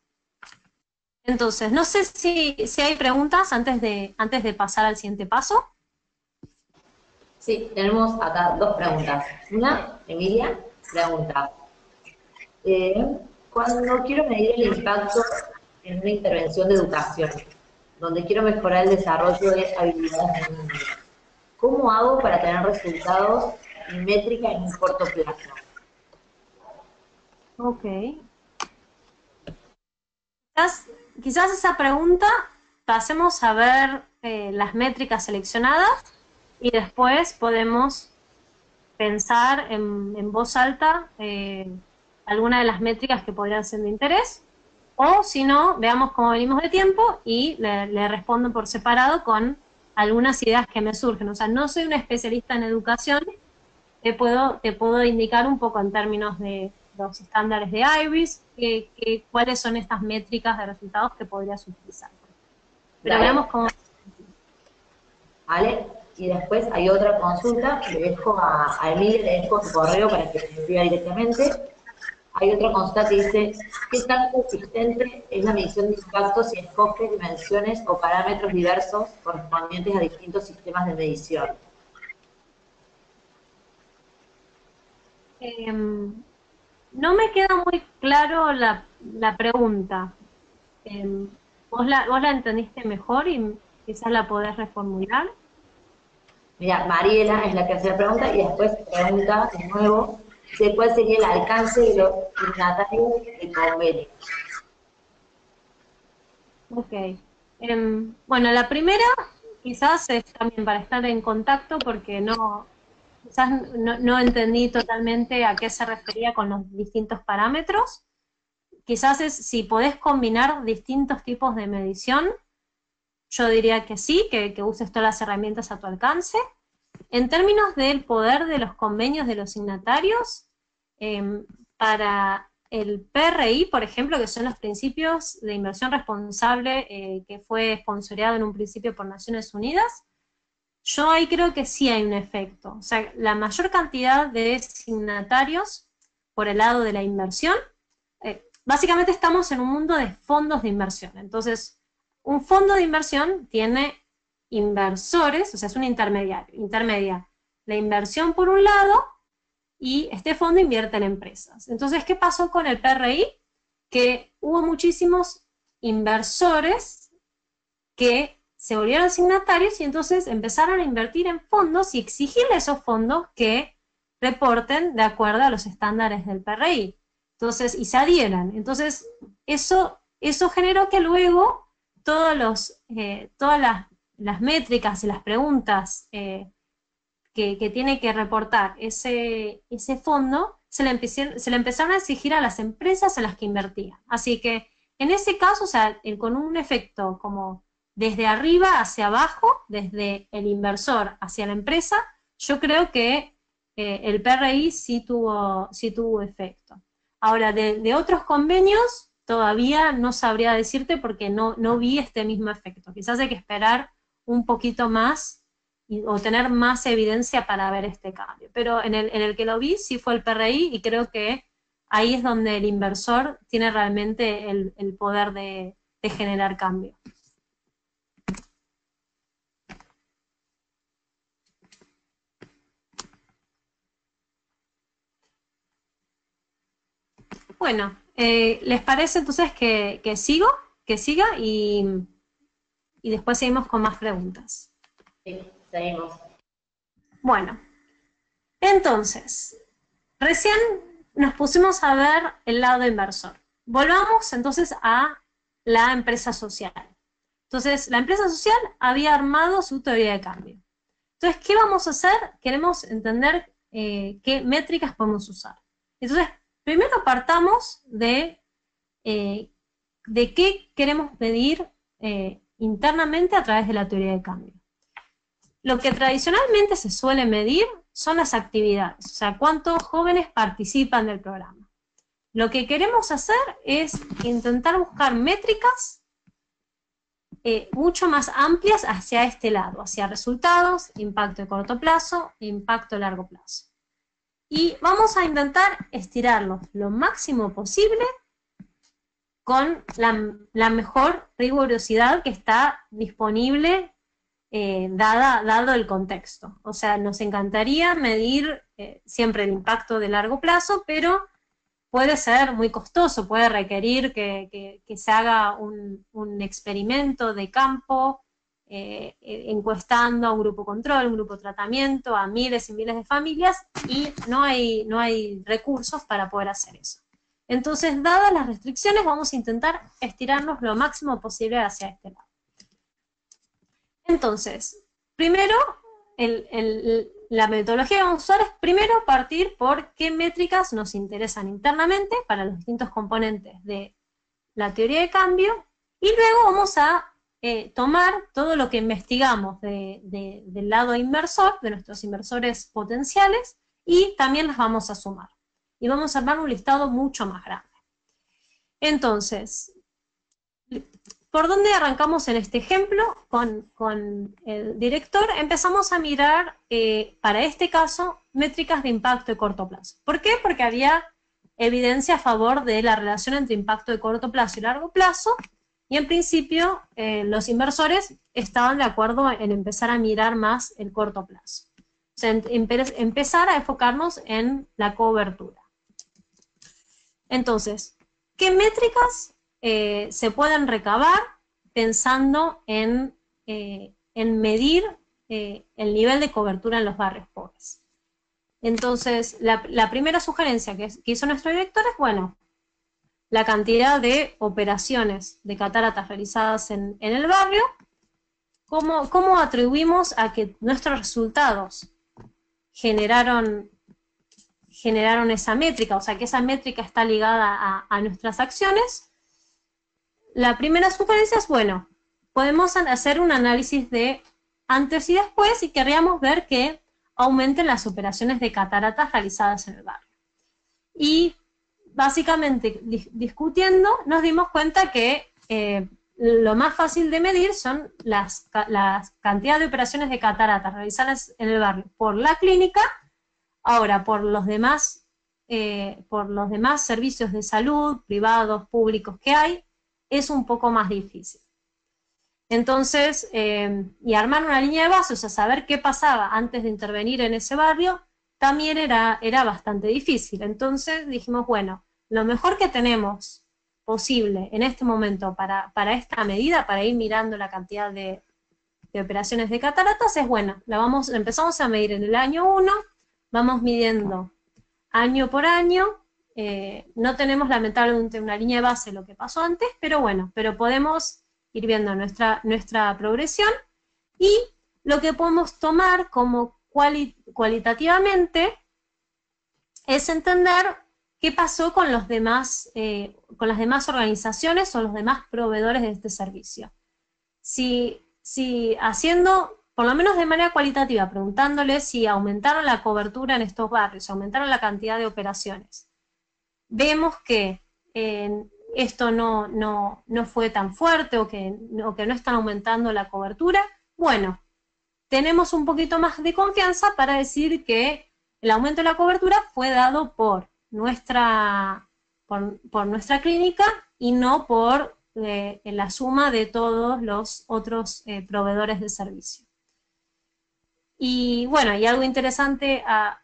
[SPEAKER 2] Entonces, no sé si hay preguntas antes de pasar al siguiente paso.
[SPEAKER 1] Sí, tenemos acá dos preguntas. Una, Emilia, pregunta. Cuando quiero medir el impacto en una intervención de educación, donde quiero mejorar el desarrollo de habilidades de niños, ¿cómo hago para tener resultados y métrica en un corto plazo?
[SPEAKER 2] Ok. Quizás esa pregunta pasemos a ver las métricas seleccionadas y después podemos pensar en voz alta alguna de las métricas que podrían ser de interés, o si no, veamos cómo venimos de tiempo y le respondo por separado con algunas ideas que me surgen. O sea, no soy una especialista en educación, te puedo indicar un poco en términos de los estándares de IRIS, cuáles son estas métricas de resultados que podrías utilizar. Pero
[SPEAKER 1] Dale.
[SPEAKER 2] veamos cómo...
[SPEAKER 1] ¿Vale? Y después hay otra consulta, le dejo a Emilia, le dejo su correo para que se escriba directamente. Hay otra consulta que dice, ¿qué tan consistente es la medición de impacto si escoge dimensiones o parámetros diversos correspondientes a distintos sistemas de medición?
[SPEAKER 2] No me queda muy claro la pregunta. vos la entendiste mejor y quizás la podés reformular.
[SPEAKER 1] Mira, Mariela es la que hace la pregunta y después pregunta de nuevo cuál sería el alcance de los signatarios del convenio.
[SPEAKER 2] Ok. Bueno, la primera quizás es también para estar en contacto porque quizás no entendí totalmente a qué se refería con los distintos parámetros. Quizás es si podés combinar distintos tipos de medición, yo diría que sí, que uses todas las herramientas a tu alcance. En términos del poder de los convenios de los signatarios, para el PRI, por ejemplo, que son los principios de inversión responsable que fue sponsoreado en un principio por Naciones Unidas, yo ahí creo que sí hay un efecto. O sea, la mayor cantidad de signatarios por el lado de la inversión, básicamente estamos en un mundo de fondos de inversión. Entonces, un fondo de inversión tiene inversores, o sea, es un intermedia la inversión por un lado y este fondo invierte en empresas. Entonces, ¿qué pasó con el PRI? Que hubo muchísimos inversores que se volvieron signatarios y entonces empezaron a invertir en fondos y exigirle a esos fondos que reporten de acuerdo a los estándares del PRI. Entonces, y se adhieran. Entonces, eso generó que luego todas las métricas y las preguntas que tiene que reportar ese fondo se le empezaron a exigir a las empresas en las que invertían. Así que en ese caso, o sea, con un efecto como desde arriba hacia abajo, desde el inversor hacia la empresa, yo creo que el PRI sí tuvo efecto. Ahora, de otros convenios, todavía no sabría decirte porque no vi este mismo efecto. Quizás hay que esperar un poquito más o tener más evidencia para ver este cambio. Pero en el que lo vi sí fue el PRI y creo que ahí es donde el inversor tiene realmente el poder de generar cambio. Bueno, ¿les parece entonces que siga y después seguimos con más preguntas?
[SPEAKER 1] Sí, seguimos.
[SPEAKER 2] Bueno, entonces, recién nos pusimos a ver el lado inversor. Volvamos entonces a la empresa social. Entonces, la empresa social había armado su teoría de cambio. Entonces, ¿qué vamos a hacer? Queremos entender qué métricas podemos usar. Entonces, primero partamos de qué queremos medir internamente a través de la teoría de cambio. Lo que tradicionalmente se suele medir son las actividades, o sea, cuántos jóvenes participan del programa. Lo que queremos hacer es intentar buscar métricas mucho más amplias hacia este lado, hacia resultados, impacto de corto plazo, impacto de largo plazo. Y vamos a intentar estirarlos lo máximo posible con la mejor rigurosidad que está disponible dado el contexto. O sea, nos encantaría medir siempre el impacto de largo plazo, pero puede ser muy costoso, puede requerir que se haga un experimento de campo, encuestando a un grupo control, un grupo tratamiento, a miles y miles de familias, y no hay recursos para poder hacer eso. Entonces, dadas las restricciones, vamos a intentar estirarnos lo máximo posible hacia este lado. Entonces, primero, la metodología que vamos a usar es primero partir por qué métricas nos interesan internamente para los distintos componentes de la teoría de cambio, y luego vamos a tomar todo lo que investigamos del lado inversor, de nuestros inversores potenciales, y también las vamos a sumar. Y vamos a armar un listado mucho más grande. Entonces, ¿por dónde arrancamos en este ejemplo? Con el director empezamos a mirar, para este caso, métricas de impacto de corto plazo. ¿Por qué? Porque había evidencia a favor de la relación entre impacto de corto plazo y largo plazo, y en principio los inversores estaban de acuerdo en empezar a mirar más el corto plazo. O sea, empezar a enfocarnos en la cobertura. Entonces, ¿qué métricas se pueden recabar pensando en medir el nivel de cobertura en los barrios pobres. Entonces, la primera sugerencia que hizo nuestro director es, bueno, la cantidad de operaciones de cataratas realizadas en el barrio, cómo atribuimos a que nuestros resultados generaron esa métrica, o sea, que esa métrica está ligada a nuestras acciones. La primera sugerencia es, bueno, podemos hacer un análisis de antes y después y querríamos ver que aumenten las operaciones de cataratas realizadas en el barrio. Y básicamente discutiendo nos dimos cuenta que lo más fácil de medir son las cantidad de operaciones de cataratas realizadas en el barrio por la clínica. Ahora, por los demás servicios de salud, privados, públicos que hay, es un poco más difícil. Entonces, y armar una línea de base, o sea, saber qué pasaba antes de intervenir en ese barrio, también era bastante difícil. Entonces dijimos, bueno, lo mejor que tenemos posible en este momento para esta medida, para ir mirando la cantidad de operaciones de cataratas, es, bueno, la empezamos a medir en el año 1, vamos midiendo año por año. No tenemos lamentablemente una línea de base de lo que pasó antes, pero bueno, podemos ir viendo nuestra progresión, y lo que podemos tomar como cualitativamente es entender qué pasó con las demás organizaciones o los demás proveedores de este servicio. Si haciendo, por lo menos de manera cualitativa, preguntándoles si aumentaron la cobertura en estos barrios, aumentaron la cantidad de operaciones, vemos que esto no fue tan fuerte o que no están aumentando la cobertura, bueno, tenemos un poquito más de confianza para decir que el aumento de la cobertura fue dado por nuestra clínica y no por la suma de todos los otros proveedores de servicio. Y bueno, y algo interesante a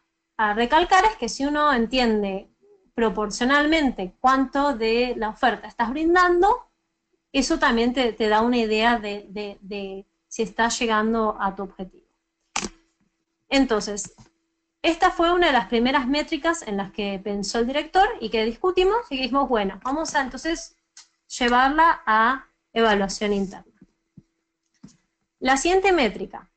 [SPEAKER 2] recalcar es que si uno entiende proporcionalmente cuánto de la oferta estás brindando, eso también te da una idea de si estás llegando a tu objetivo. Entonces, esta fue una de las primeras métricas en las que pensó el director y que discutimos y dijimos, bueno, vamos a entonces llevarla a evaluación interna. La siguiente métrica,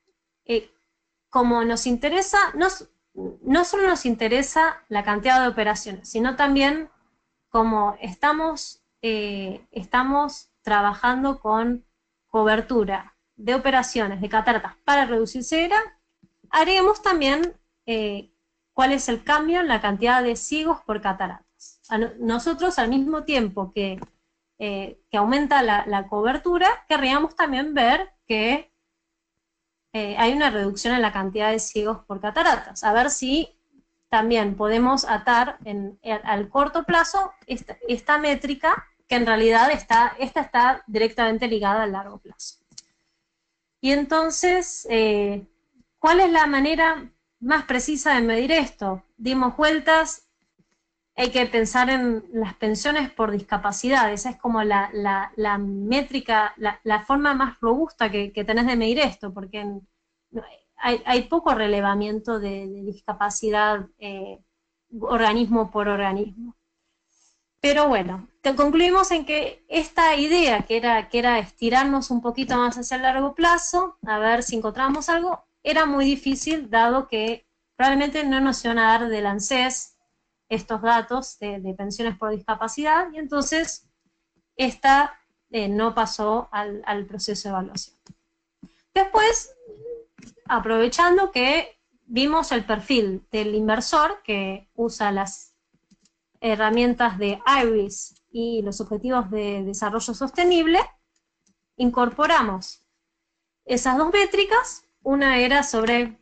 [SPEAKER 2] como nos interesa, no solo nos interesa la cantidad de operaciones, sino también como estamos trabajando con cobertura de operaciones de cataratas para reducir ceguera, haremos también cuál es el cambio en la cantidad de ciegos por cataratas. Nosotros, al mismo tiempo que aumenta la cobertura, querríamos también ver que hay una reducción en la cantidad de ciegos por cataratas. A ver si también podemos atar al corto plazo esta métrica, que en realidad esta está directamente ligada al largo plazo. Y entonces, ¿cuál es la manera más precisa de medir esto? Dimos vueltas, hay que pensar en las pensiones por discapacidad. Esa es como la métrica, la forma más robusta que tenés de medir esto, porque hay poco relevamiento de discapacidad organismo por organismo. Pero bueno, concluimos en que esta idea, que era estirarnos un poquito más hacia el largo plazo, a ver si encontramos algo, era muy difícil, dado que probablemente no nos iban a dar del ANSES estos datos de pensiones por discapacidad, y entonces esta no pasó al proceso de evaluación. Después, aprovechando que vimos el perfil del inversor que usa las herramientas de IRIS y los objetivos de desarrollo sostenible, incorporamos esas dos métricas. Una era sobre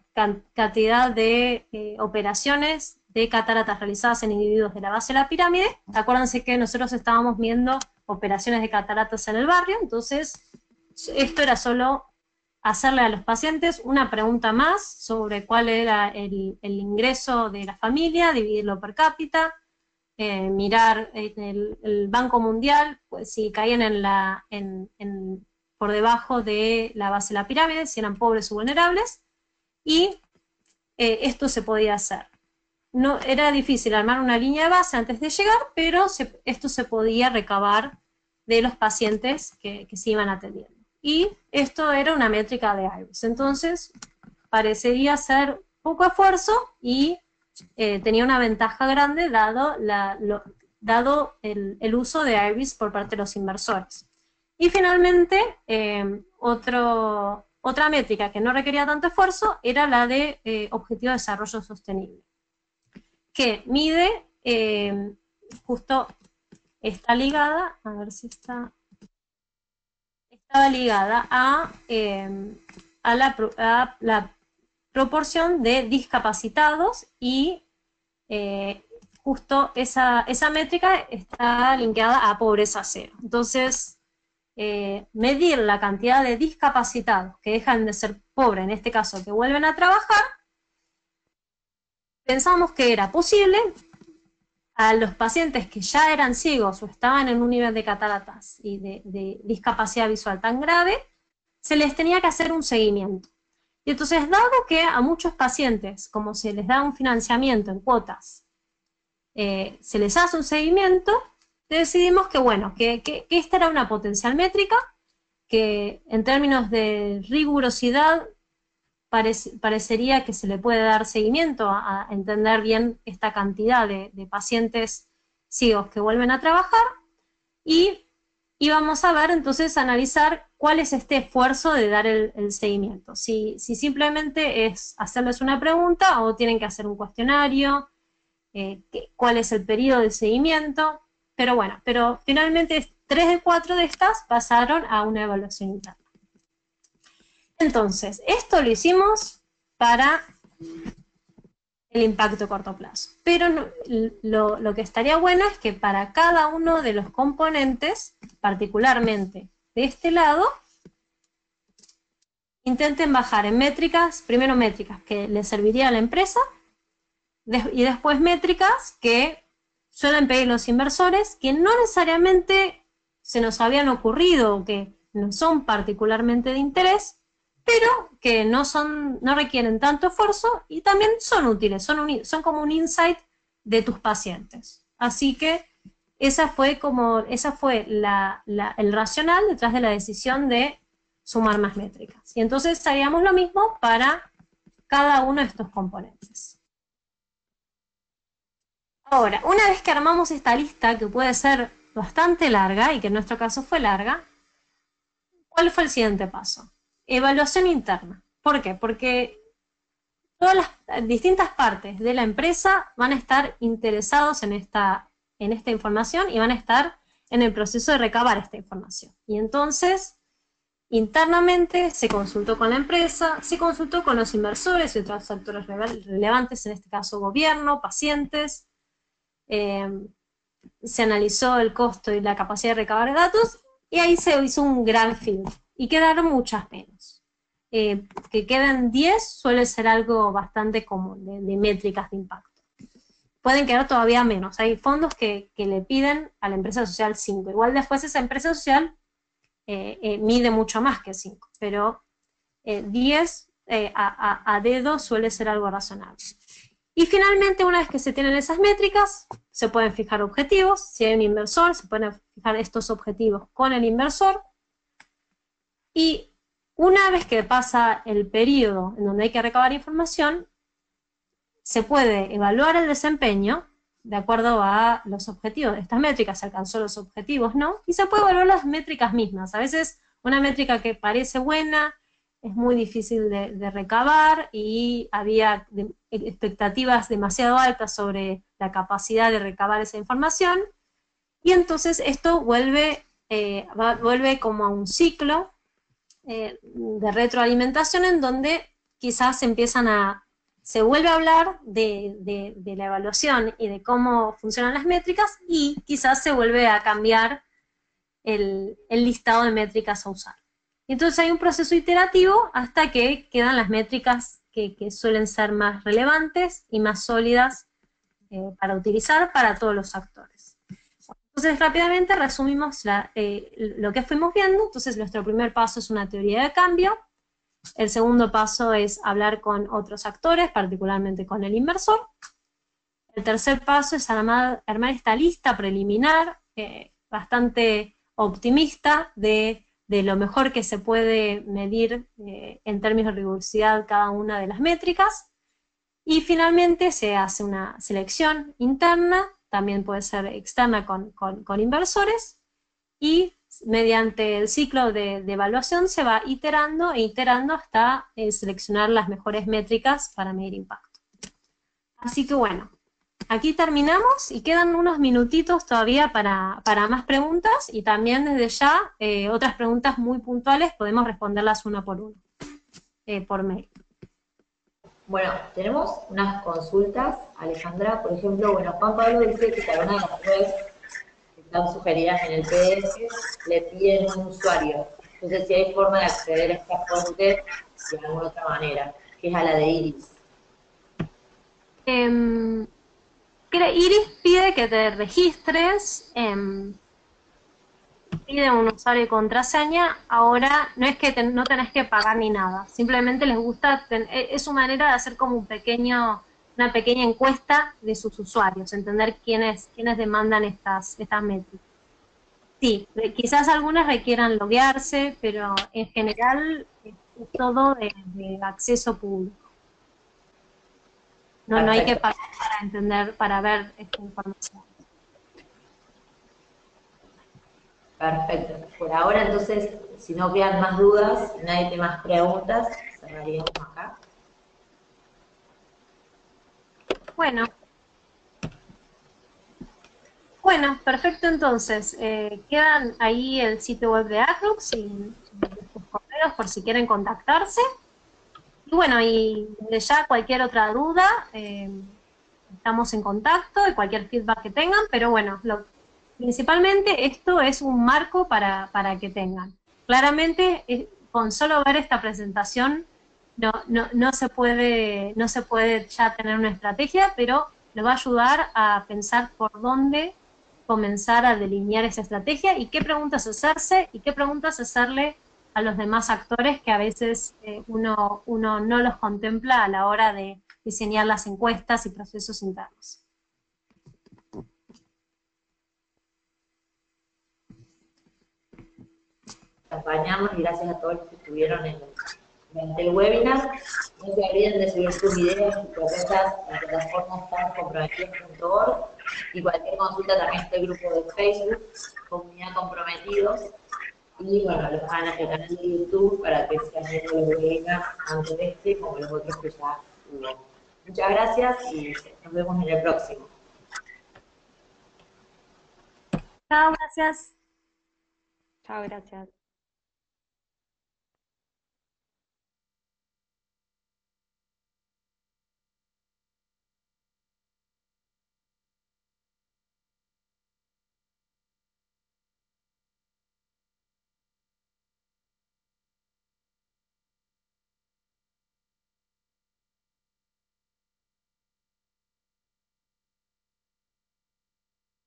[SPEAKER 2] cantidad de operaciones de cataratas realizadas en individuos de la base de la pirámide. Acuérdense que nosotros estábamos viendo operaciones de cataratas en el barrio, entonces esto era solo hacerle a los pacientes una pregunta más sobre cuál era el ingreso de la familia, dividirlo per cápita, mirar el Banco Mundial, pues si caían en por debajo de la base de la pirámide, si eran pobres o vulnerables, y esto se podía hacer. No, era difícil armar una línea de base antes de llegar, pero esto se podía recabar de los pacientes que se iban atendiendo. Y esto era una métrica de IRIS. Entonces, parecería ser poco esfuerzo y tenía una ventaja grande dado el uso de IRIS por parte de los inversores. Y finalmente, otra métrica que no requería tanto esfuerzo era la de Objetivo de Desarrollo Sostenible, que mide, justo está ligada, a ver si estaba ligada a la proporción de discapacitados y justo esa métrica está linkeada a pobreza cero. Entonces, medir la cantidad de discapacitados que dejan de ser pobres, en este caso que vuelven a trabajar, pensamos que era posible a los pacientes que ya eran ciegos o estaban en un nivel de cataratas y de discapacidad visual tan grave, se les tenía que hacer un seguimiento. Y entonces, dado que a muchos pacientes, como se les da un financiamiento en cuotas, se les hace un seguimiento, decidimos que, bueno, que esta era una potencial métrica, que en términos de rigurosidad parecería que se le puede dar seguimiento a entender bien esta cantidad de pacientes ciegos que vuelven a trabajar, y vamos a ver, entonces, analizar cuál es este esfuerzo de dar el seguimiento. Si simplemente es hacerles una pregunta o tienen que hacer un cuestionario, cuál es el periodo de seguimiento, pero bueno, pero finalmente 3 de 4 de estas pasaron a una evaluación interna. Entonces, esto lo hicimos para el impacto a corto plazo. Pero lo que estaría bueno es que para cada uno de los componentes, particularmente de este lado, intenten bajar en métricas, primero métricas que les serviría a la empresa, y después métricas que suelen pedir los inversores, que no necesariamente se nos habían ocurrido o que no son particularmente de interés, pero que no requieren tanto esfuerzo y también son útiles, son como un insight de tus pacientes. Así que esa fue el racional detrás de la decisión de sumar más métricas. Y entonces haríamos lo mismo para cada uno de estos componentes. Ahora, una vez que armamos esta lista, que puede ser bastante larga, y que en nuestro caso fue larga, ¿cuál fue el siguiente paso? Evaluación interna. ¿Por qué? Porque todas las distintas partes de la empresa van a estar interesados en esta información y van a estar en el proceso de recabar esta información. Y entonces, internamente se consultó con la empresa, se consultó con los inversores y otros actores relevantes, en este caso gobierno, pacientes, se analizó el costo y la capacidad de recabar datos, y ahí se hizo un gran filtro. Y quedaron muchas menos. Que queden 10 suele ser algo bastante común de métricas de impacto. Pueden quedar todavía menos. Hay fondos que le piden a la empresa social 5. Igual después esa empresa social mide mucho más que 5, pero 10 a dedo suele ser algo razonable. Y finalmente, una vez que se tienen esas métricas, se pueden fijar objetivos. Si hay un inversor, se pueden fijar estos objetivos con el inversor. Y una vez que pasa el periodo en donde hay que recabar información, se puede evaluar el desempeño de acuerdo a los objetivos de estas métricas, se alcanzó los objetivos, ¿no? Y se puede evaluar las métricas mismas. A veces una métrica que parece buena es muy difícil de recabar y había expectativas demasiado altas sobre la capacidad de recabar esa información, y entonces esto vuelve como a un ciclo de retroalimentación en donde quizás se vuelve a hablar de la evaluación y de cómo funcionan las métricas, y quizás se vuelve a cambiar el listado de métricas a usar. Entonces hay un proceso iterativo hasta que quedan las métricas que suelen ser más relevantes y más sólidas para utilizar para todos los actores. Entonces, rápidamente resumimos lo que fuimos viendo. Entonces, nuestro primer paso es una teoría de cambio. El segundo paso es hablar con otros actores, particularmente con el inversor. El tercer paso es armar esta lista preliminar, bastante optimista, de lo mejor que se puede medir en términos de rigurosidad cada una de las métricas. Y finalmente se hace una selección interna, también puede ser externa con inversores, y mediante el ciclo de evaluación se va iterando e iterando hasta seleccionar las mejores métricas para medir impacto. Así que bueno, aquí terminamos y quedan unos minutitos todavía para más preguntas, y también desde ya otras preguntas muy puntuales podemos responderlas uno por uno, por mail.
[SPEAKER 1] Bueno, tenemos unas consultas, Alejandra, por ejemplo, bueno, Juan Pablo dice que cada una de las webs que están sugeridas en el PDF le piden un usuario. Entonces, si hay forma de acceder a esta fuente de alguna otra manera, que es a la de Iris.
[SPEAKER 2] Iris pide que te registres, pide un usuario y contraseña. Ahora no es que no tenés que pagar ni nada, simplemente les gusta, es su manera de hacer como una pequeña encuesta de sus usuarios, entender quiénes demandan estas métricas. Sí, quizás algunas requieran loguearse, pero en general es todo de acceso público. No hay que pagar para entender, para ver esta información.
[SPEAKER 1] Perfecto. Por ahora, entonces, si no quedan más dudas, nadie tiene más preguntas, cerraríamos acá.
[SPEAKER 2] Bueno, perfecto. Entonces, quedan ahí el sitio web de Acrux y sus correos por si quieren contactarse. Y bueno, y desde ya cualquier otra duda, estamos en contacto, y cualquier feedback que tengan, pero bueno, principalmente esto es un marco para que tengan. Claramente, con solo ver esta presentación no se puede ya tener una estrategia, pero le va a ayudar a pensar por dónde comenzar a delinear esa estrategia y qué preguntas hacerse y qué preguntas hacerle a los demás actores que a veces uno no los contempla a la hora de diseñar las encuestas y procesos internos.
[SPEAKER 1] Acompañamos y gracias a todos los que estuvieron durante el webinar. No se olviden de subir sus videos y propuestas a la plataforma estamoscomprometidos.org, y cualquier consulta también este grupo de Facebook, Comunidad Comprometidos, y bueno, el canal de YouTube para que sean viendo los webinars antes de este como los otros que ya hubo. Muchas gracias y nos vemos en el próximo.
[SPEAKER 2] Chao, gracias.
[SPEAKER 3] Chao, gracias.